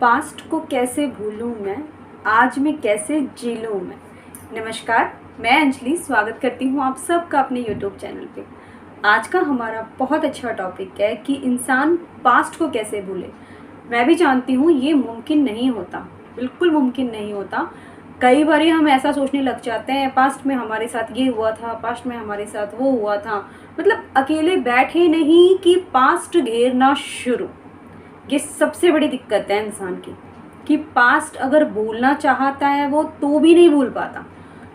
Past को कैसे भूलूं मैं, आज में कैसे जी लूं मैं। नमस्कार, मैं अंजलि स्वागत करती हूं आप सबका अपने यूट्यूब चैनल पे। आज का हमारा बहुत अच्छा टॉपिक है कि इंसान पास्ट को कैसे भूले। मैं भी जानती हूँ ये मुमकिन नहीं होता, बिल्कुल मुमकिन नहीं होता। कई बार हम ऐसा सोचने लग जाते हैं पास्ट में हमारे साथ ये हुआ था, पास्ट में हमारे साथ वो हुआ था, मतलब अकेले बैठे नहीं कि पास्ट घेरना शुरू। ये सबसे बड़ी दिक्कत है इंसान की कि पास्ट अगर भूलना चाहता है वो तो भी नहीं भूल पाता,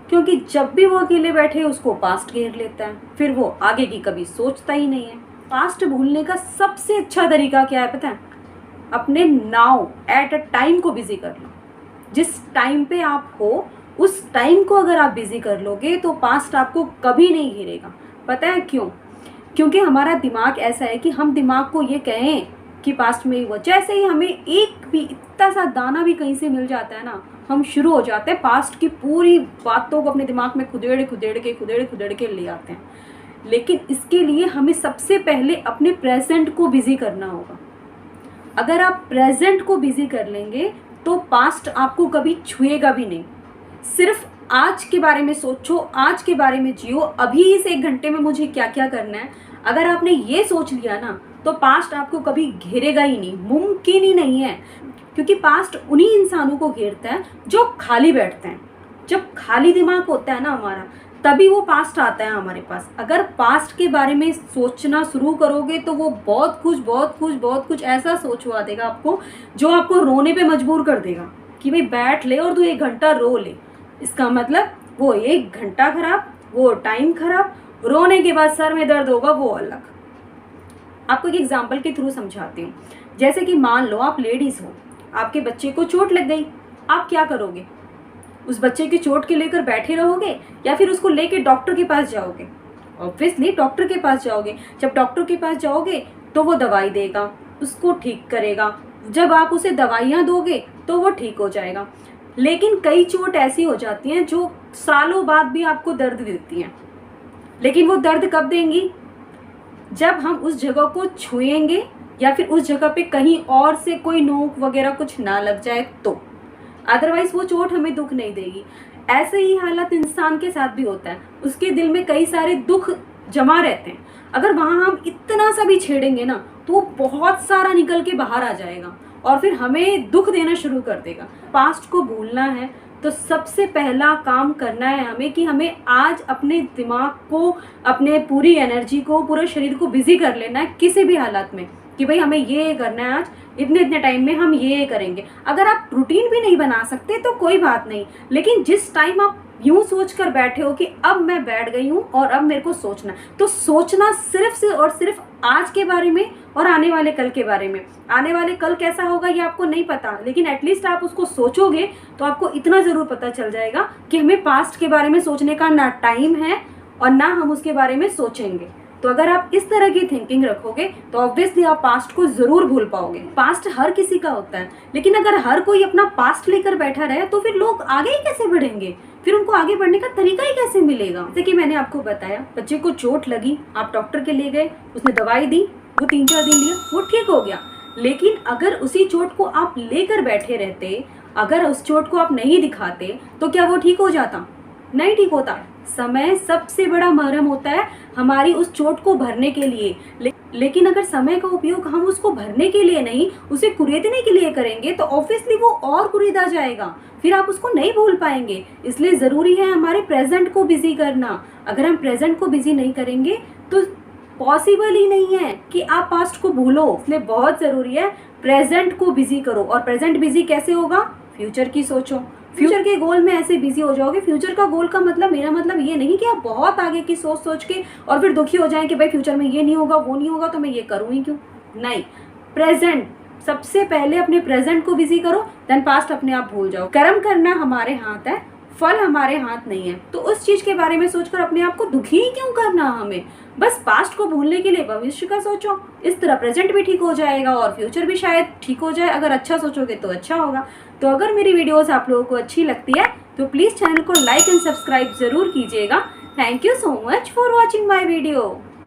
क्योंकि जब भी वो अकेले बैठे उसको पास्ट घेर लेता है, फिर वो आगे की कभी सोचता ही नहीं है। पास्ट भूलने का सबसे अच्छा तरीका क्या है पता है? अपने नाउ एट अ टाइम को बिजी कर लो। जिस टाइम पे आप हो उस टाइम को अगर आप बिजी कर लोगे तो पास्ट आपको कभी नहीं घेरेगा। पता है क्यों? क्योंकि हमारा दिमाग ऐसा है कि हम दिमाग को ये कहें कि पास्ट में ही हुआ, जैसे ही हमें एक भी इतना सा दाना भी कहीं से मिल जाता है ना, हम शुरू हो जाते हैं पास्ट की पूरी बातों को अपने दिमाग में खुदेड़ के ले आते हैं। लेकिन इसके लिए हमें सबसे पहले अपने प्रेजेंट को बिजी करना होगा। अगर आप प्रेजेंट को बिजी कर लेंगे तो पास्ट आपको कभी छुएगा भी नहीं। सिर्फ आज के बारे में सोचो, आज के बारे में जियो, अभी इस 1 घंटे में मुझे क्या क्या करना है। अगर आपने ये सोच लिया ना तो पास्ट आपको कभी घेरेगा ही नहीं, मुमकिन ही नहीं है। क्योंकि पास्ट उन्हीं इंसानों को घेरता है जो खाली बैठते हैं। जब खाली दिमाग होता है ना हमारा, तभी वो पास्ट आता है हमारे पास। अगर पास्ट के बारे में सोचना शुरू करोगे तो वो बहुत कुछ ऐसा सोचवा देगा आपको जो आपको रोने पे मजबूर कर देगा कि भाई बैठ ले और तू 1 घंटा रो ले। इसका मतलब वो 1 घंटा खराब, वो टाइम खराब, रोने के बाद सर में दर्द होगा वो अलग। आपको एक एग्जाम्पल के थ्रू समझाती हूँ। जैसे कि मान लो आप लेडीज़ हो, आपके बच्चे को चोट लग गई, आप क्या करोगे? उस बच्चे की चोट के लेकर बैठे रहोगे या फिर उसको लेके डॉक्टर के पास जाओगे? ऑब्वियसली डॉक्टर के पास जाओगे। जब डॉक्टर के पास जाओगे तो वो दवाई देगा, उसको ठीक करेगा। जब आप उसे दवाइयाँ दोगे तो वो ठीक हो जाएगा। लेकिन कई चोट ऐसी हो जाती हैं जो सालों बाद भी आपको दर्द देती हैं, लेकिन वो दर्द कब देंगी? जब हम उस जगह को छुएंगे या फिर उस जगह पे कहीं और से कोई नोक वगैरह कुछ ना लग जाए तो। अदरवाइज वो चोट हमें दुख नहीं देगी। ऐसे ही हालत इंसान के साथ भी होता है। उसके दिल में कई सारे दुख जमा रहते हैं। अगर वहाँ हम इतना सा भी छेड़ेंगे ना तो बहुत सारा निकल के बाहर आ जाएगा और फिर हमें दुख देना शुरू कर देगा। पास्ट को भूलना है तो सबसे पहला काम करना है हमें कि हमें आज अपने दिमाग को, अपने पूरी एनर्जी को, पूरे शरीर को बिजी कर लेना है किसी भी हालत में कि भाई हमें ये करना है, आज इतने टाइम में हम ये करेंगे। अगर आप रूटीन भी नहीं बना सकते तो कोई बात नहीं, लेकिन जिस टाइम आप यूं सोच कर बैठे हो कि अब मैं बैठ गई हूँ और अब मेरे को सोचना, तो सोचना सिर्फ से और सिर्फ आज के बारे में और आने वाले कल के बारे में। आने वाले कल कैसा होगा ये आपको नहीं पता, लेकिन एटलीस्ट आप उसको सोचोगे तो आपको इतना ज़रूर पता चल जाएगा कि हमें पास्ट के बारे में सोचने का ना टाइम है और ना हम उसके बारे में सोचेंगे। तो अगर आप इस तरह की थिंकिंग रखोगे तो ऑब्वियसली आप पास्ट को जरूर भूल पाओगे। पास्ट हर किसी का होता है, लेकिन अगर हर कोई अपना पास्ट लेकर बैठा रहे तो फिर लोग आगे ही कैसे बढ़ेंगे? फिर उनको आगे बढ़ने का तरीका ही कैसे मिलेगा? जैसे कि मैंने आपको बताया, बच्चे को चोट लगी, आप डॉक्टर के लिए गए, उसने दवाई दी, वो 3-4 दिन लिया, वो ठीक हो गया। लेकिन अगर उसी चोट को आप लेकर बैठे रहते, अगर उस चोट को आप नहीं दिखाते तो क्या वो ठीक हो जाता? नहीं ठीक होता। समय सबसे बड़ा मरहम होता है हमारी उस चोट को भरने के लिए, लेकिन अगर समय का उपयोग हम उसको भरने के लिए नहीं, उसे कुरेदने के लिए करेंगे तो ऑब्वियसली वो और कुरेदा जाएगा, फिर आप उसको नहीं भूल पाएंगे। इसलिए ज़रूरी है हमारे प्रेजेंट को बिजी करना। अगर हम प्रेजेंट को बिजी नहीं करेंगे तो पॉसिबल ही नहीं है कि आप पास्ट को भूलो। इसलिए बहुत ज़रूरी है प्रेजेंट को बिजी करो। और प्रेजेंट बिजी कैसे होगा? फ्यूचर की सोचो, फ्यूचर के गोल में ऐसे बिजी हो जाओगे। फ्यूचर का गोल का मतलब, मेरा मतलब ये नहीं कि आप बहुत आगे की सोच के और फिर दुखी हो जाएं कि भाई फ्यूचर में ये नहीं होगा, वो नहीं होगा, तो मैं ये करूँ ही क्यों। नहीं, प्रेजेंट, सबसे पहले अपने प्रेजेंट को बिजी करो, देन पास्ट अपने आप भूल जाओ। कर्म करना हमारे हाथ है, फल हमारे हाथ नहीं है। तो उस चीज के बारे में सोचकर अपने आप को दुखी ही क्यों करना? हमें बस पास्ट को भूलने के लिए भविष्य का सोचो। इस तरह प्रेजेंट भी ठीक हो जाएगा और फ्यूचर भी शायद ठीक हो जाए। अगर अच्छा सोचोगे तो अच्छा होगा। तो अगर मेरी वीडियोस आप लोगों को अच्छी लगती है तो प्लीज चैनल को लाइक एंड सब्सक्राइब जरूर कीजिएगा। Thank you so much for watching my video.